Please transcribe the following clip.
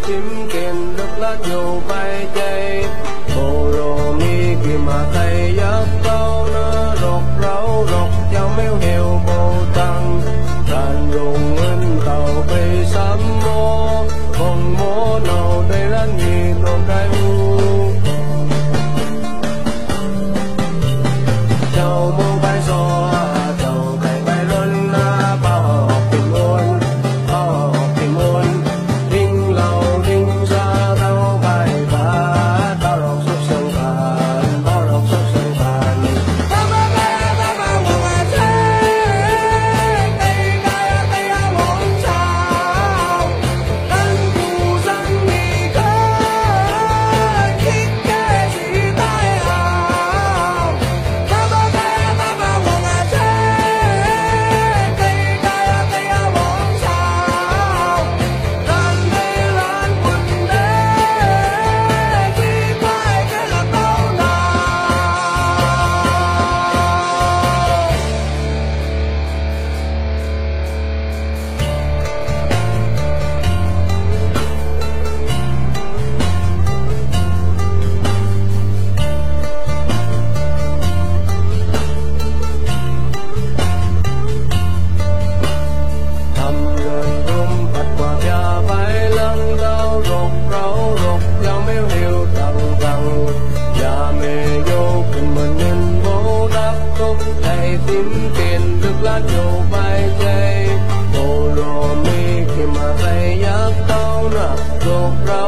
tím kiền được lá nhiều bay chạy hồ rồ mi kì mà thầy giấc tao nó rột rau rột nhau méo hiệu bồ tăng đàn rùng in tàu bay sắm mô còn mô nào đây là nhị đồ cái u chào mô bay gió chào cảnh bay luân bao học tình ôn bao học tình ôn đinh lâu đinh ra tao bay bá tao lọc xuất sân bàn tao lọc xuất sân bàn tím kiền được lá nhiều bay chạy hồ lô mi khi mà thầy giấc tao nè rột ra